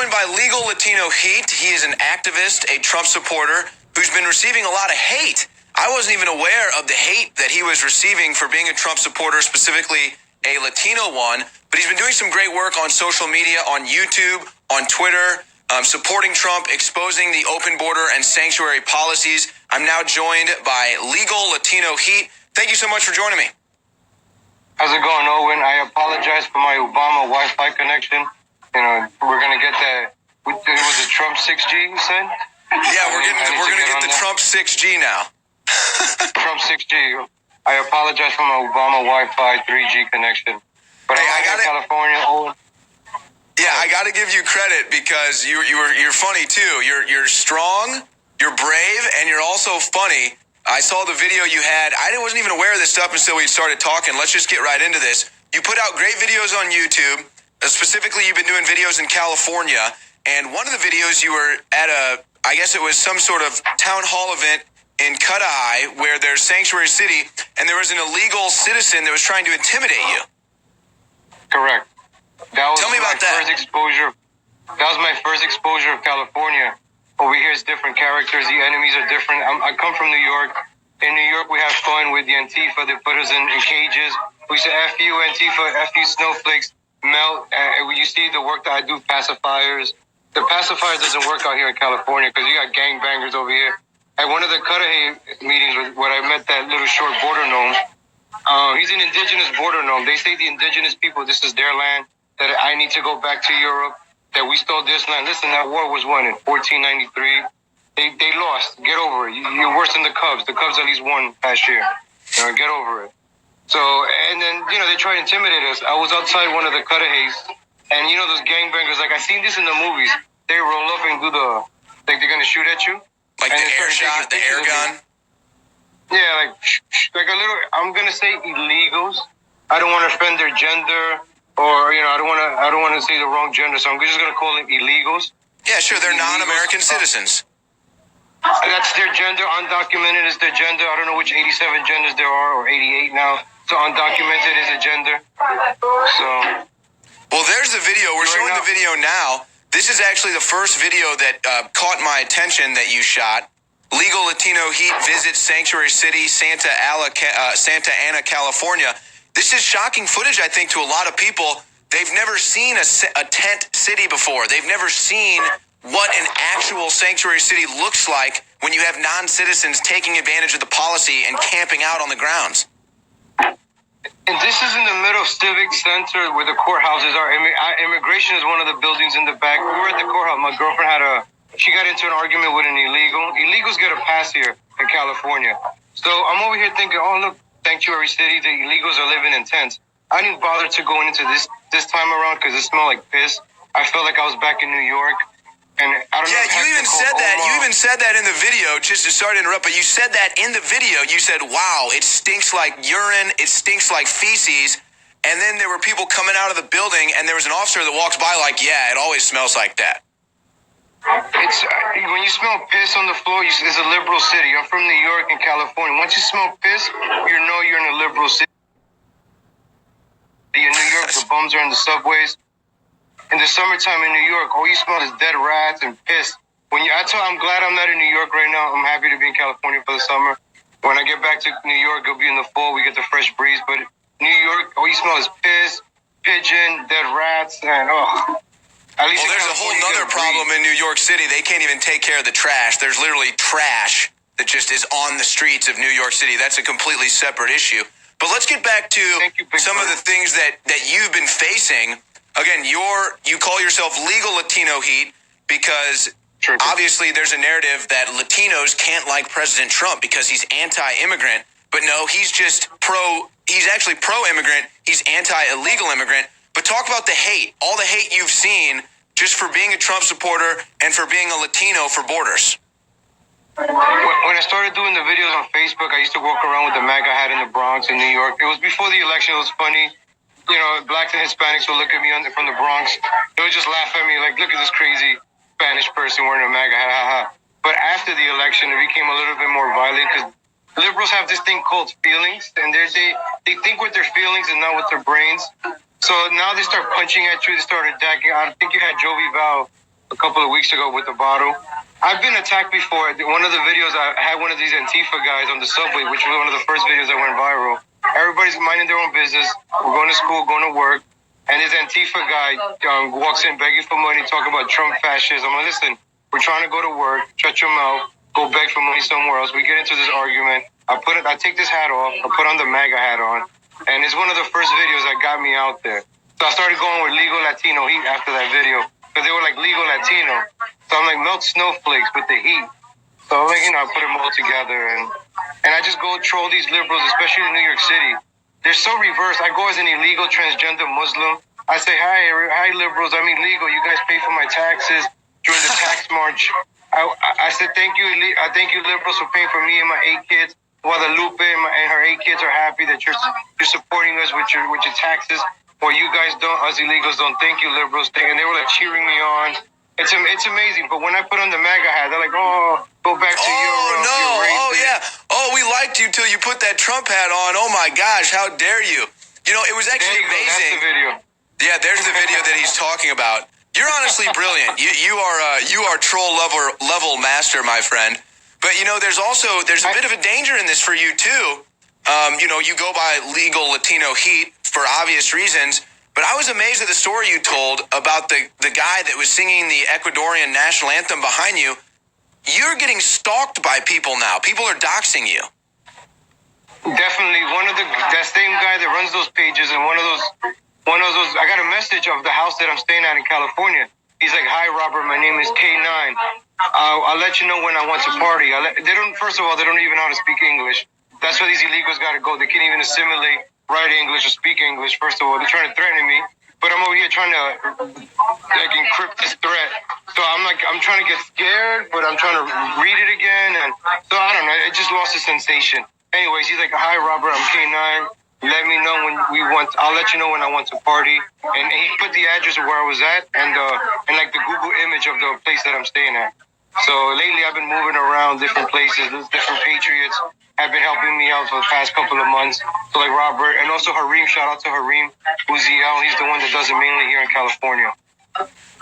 joined by Legal Latino Heat. He is an activist, a Trump supporter, who's been receiving a lot of hate. I wasn't even aware of the hate that he was receiving for being a Trump supporter, specifically a Latino one. But he's been doing some great work on social media, on YouTube, on Twitter, supporting Trump, exposing the open border and sanctuary policies. I'm now joined by Legal Latino Heat. Thank you so much for joining me. How's it going, Owen? I apologize for my Obama Wi-Fi connection. You know, we're gonna get that. It was a Trump 6G, you said? Yeah, we're gonna get the Trump 6G now. Trump 6G. I apologize for my Obama Wi-Fi 3G connection. But hey, I'm in California, Owen. Yeah, I got to give you credit because you're funny too. You're strong, you're brave, and you're also funny. I saw the video you had. I wasn't even aware of this stuff until we started talking. Let's just get right into this. You put out great videos on YouTube. Specifically, you've been doing videos in California. And one of the videos you were at I guess it was some sort of town hall event in Cudahy where there's Sanctuary City, and there was an illegal citizen that was trying to intimidate you. Correct. Tell me about that. That was my first exposure of California. Over here is different characters. The enemies are different. I come from New York. In New York, we have fun with the Antifa. They put us in cages. We say, F you, Antifa, F you, snowflakes, melt. You see the work that I do, pacifiers. The pacifier doesn't work out here in California because you got gangbangers over here. At one of the Cudahy meetings where I met that little short border gnome, he's an indigenous border gnome. They say the indigenous people, this is their land, that I need to go back to Europe, that we stole this land. Listen, that war was won in 1493. They lost. Get over it. You're worse than the Cubs. The Cubs at least won last year. Get over it. So, and then, they try to intimidate us. I was outside one of the Cudahys, and those gangbangers, like, I've seen this in the movies. They roll up and do like they're going to shoot at you. Like the air shot, the air gun? Yeah, like a little, I'm going to say illegals. I don't want to offend their gender, or, I don't want to say the wrong gender, so I'm just going to call them illegals. Yeah, sure, they're non-American citizens. That's their gender. Undocumented is their gender. I don't know which 87 genders there are, or 88 now. So undocumented is a gender. So. Well, there's the video. We're showing the video now. This is actually the first video that caught my attention that you shot. Legal Latino Heat visits Sanctuary City, Santa Ana, California. This is shocking footage, I think, to a lot of people. They've never seen a tent city before. They've never seen what an actual sanctuary city looks like when you have non-citizens taking advantage of the policy and camping out on the grounds. And this is in the middle of Civic Center where the courthouses are. Immigration is one of the buildings in the back. We were at the courthouse. My girlfriend she got into an argument with an illegal. Illegals get a pass here in California. So I'm over here thinking, oh, look, Sanctuary City, the illegals are living in tents. I didn't bother to go into this time around because it smelled like piss. I felt like I was back in New York. And I don't know. Yeah, you even said that. You even said that in the video. Just to start to interrupt, but you said that in the video. You said, "Wow, it stinks like urine. It stinks like feces." And then there were people coming out of the building, and there was an officer that walks by, like, "Yeah, it always smells like that." It's when you smell piss on the floor. It's a liberal city. I'm from New York and California. Once you smell piss, you know you're in a liberal city. In New York, the bums are in the subways. In the summertime in New York, all you smell is dead rats and piss. I'm glad I'm not in New York right now. I'm happy to be in California for the summer. When I get back to New York, it'll be in the fall. We get the fresh breeze. But New York, all you smell is piss, pigeon, dead rats, and At least there's a whole nother problem in New York City. They can't even take care of the trash. There's literally trash that just is on the streets of New York City. That's a completely separate issue. But let's get back to some of the things that you've been facing. Again, you call yourself Legal Latino Heat because obviously there's a narrative that Latinos can't like President Trump because he's anti-immigrant. But no, he's actually pro-immigrant. He's anti-illegal immigrant. But talk about the hate, all the hate you've seen just for being a Trump supporter and for being a Latino for borders. When I started doing the videos on Facebook, I used to walk around with the MAGA hat in the Bronx in New York. It was before the election. It was funny. Blacks and Hispanics would look at me from the Bronx. They would just laugh at me like, look at this crazy Spanish person wearing a MAGA hat. Ha, ha. But after the election, it became a little bit more violent because liberals have this thing called feelings, and they think with their feelings and not with their brains. So now they start punching at you. They start attacking. I think you had Jovi Val a couple of weeks ago with the bottle. I've been attacked before. One of the videos, I had one of these Antifa guys on the subway, which was one of the first videos that went viral. Everybody's minding their own business. We're going to school, going to work. And this Antifa guy walks in begging for money, talking about Trump fascism. I'm like, listen, we're trying to go to work. Shut your mouth. Go beg for money somewhere else. We get into this argument. I take this hat off. I put on the MAGA hat on. And it's one of the first videos that got me out there. So I started going with legal Latino heat after that video. Because they were like legal Latino. So I'm like, melt snowflakes with the heat. So like, I put them all together. And I just go troll these liberals, especially in New York City. They're so reverse. I go as an illegal transgender Muslim. I say, hi liberals. I'm illegal. You guys pay for my taxes during the tax march. I said, thank you liberals for paying for me and my 8 kids. Guadalupe and her 8 kids are happy that you're supporting us with your taxes. Well, you guys don't, us illegals don't. Thank you, liberals. And they were like cheering me on. It's amazing. But when I put on the MAGA hat, they're like, oh, go back to your Oh, yeah. Oh, we liked you till you put that Trump hat on. Oh, my gosh. How dare you? It was actually amazing. That's the video. Yeah, there's the video that he's talking about. You're honestly brilliant. You are troll level master, my friend. But, there's a bit of a danger in this for you, too. You go by legal Latino heat for obvious reasons, but I was amazed at the story you told about the guy that was singing the Ecuadorian national anthem behind you. You're getting stalked by people now. People are doxing you. Definitely. That same guy that runs those pages and one of those, I got a message of the house that I'm staying at in California. He's like, hi, Robert, my name is K9. I'll let you know when I want to party. First of all, they don't even know how to speak English. That's why these illegals got to go. They can't even assimilate, write English, or speak English. First of all, they're trying to threaten me, but I'm over here trying to encrypt this threat. So I'm trying to get scared, but I'm trying to read it again, and so I don't know. It just lost its sensation. Anyways, he's like, "Hi, Robert, I'm K9. Let me know when I'll let you know when I want to party." And he put the address of where I was at, and like the Google image of the place that I'm staying at. So lately, I've been moving around different places. Different patriots have been helping me out for the past couple of months. So like Robert, and also Harim, shout out to Harim Uziel. He's the one that does it mainly here in California.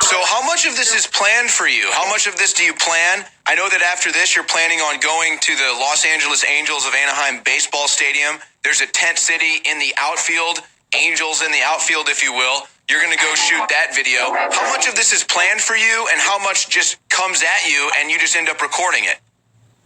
So how much of this is planned for you? How much of this do you plan? I know that after this, you're planning on going to the Los Angeles Angels of Anaheim baseball stadium. There's a tent city in the outfield, Angels in the outfield, if you will. You're going to go shoot that video. How much of this is planned for you, and how much just comes at you and you just end up recording it?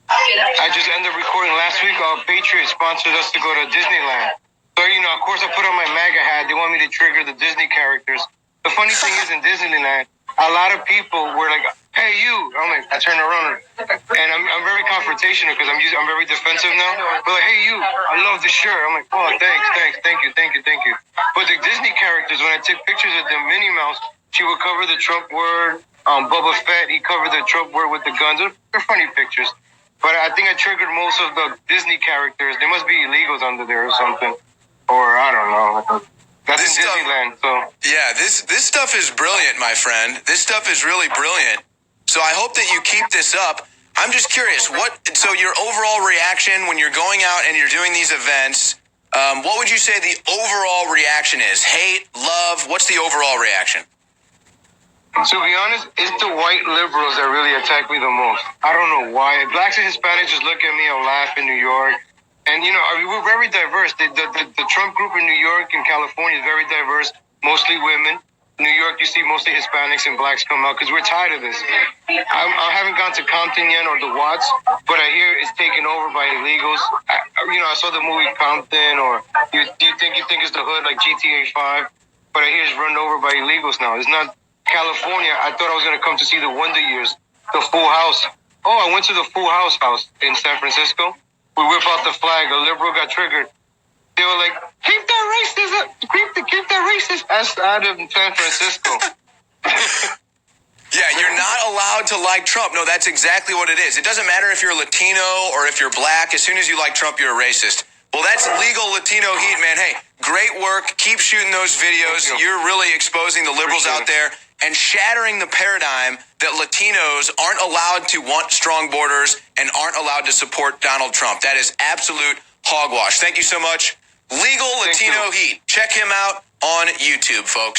I just ended up recording last week. Patriot sponsored us to go to Disneyland. So, of course, I put on my MAGA hat. They want me to trigger the Disney characters. The funny thing is, in Disneyland, a lot of people were like, hey, you. I'm like, I turn around, and I'm very confrontational because I'm very defensive now. But like, hey, you, I love the shirt. I'm like, oh, thanks, thank you. But the Disney characters, when I took pictures of them, Minnie Mouse, she would cover the Trump word. Boba Fett, he covered the Trump word with the guns. They're funny pictures. But I think I triggered most of the Disney characters. They must be illegals under there or something. Or I don't know. That's in Disneyland, so. Yeah, this stuff is brilliant, my friend. This stuff is really brilliant. So I hope that you keep this up. I'm just curious, so your overall reaction when you're going out and you're doing these events, what would you say the overall reaction is? Hate, love, what's the overall reaction? To be honest, it's the white liberals that really attack me the most. I don't know why. Blacks and Hispanics just look at me and laugh in New York. And, we're very diverse. The Trump group in New York and California is very diverse, mostly women. New York, you see mostly Hispanics and blacks come out because we're tired of this. I haven't gone to Compton yet or the Watts, but I hear it's taken over by illegals. I saw the movie Compton, or you think it's the hood like GTA 5, but I hear it's run over by illegals now. It's not California. I thought I was going to come to see the Wonder Years, the Full House. Oh, I went to the Full House in San Francisco. We whip out the flag. A liberal got triggered. They were like, keep that racism. Keep that racist ass out of San Francisco. Yeah, you're not allowed to like Trump. No, that's exactly what it is. It doesn't matter if you're Latino or if you're black. As soon as you like Trump, you're a racist. Well, that's legal Latino heat, man. Hey, great work. Keep shooting those videos. You're really exposing the liberals out there and shattering the paradigm that Latinos aren't allowed to want strong borders and aren't allowed to support Donald Trump. That is absolute hogwash. Thank you so much. Legal Latino Heat. Check him out on YouTube, folks.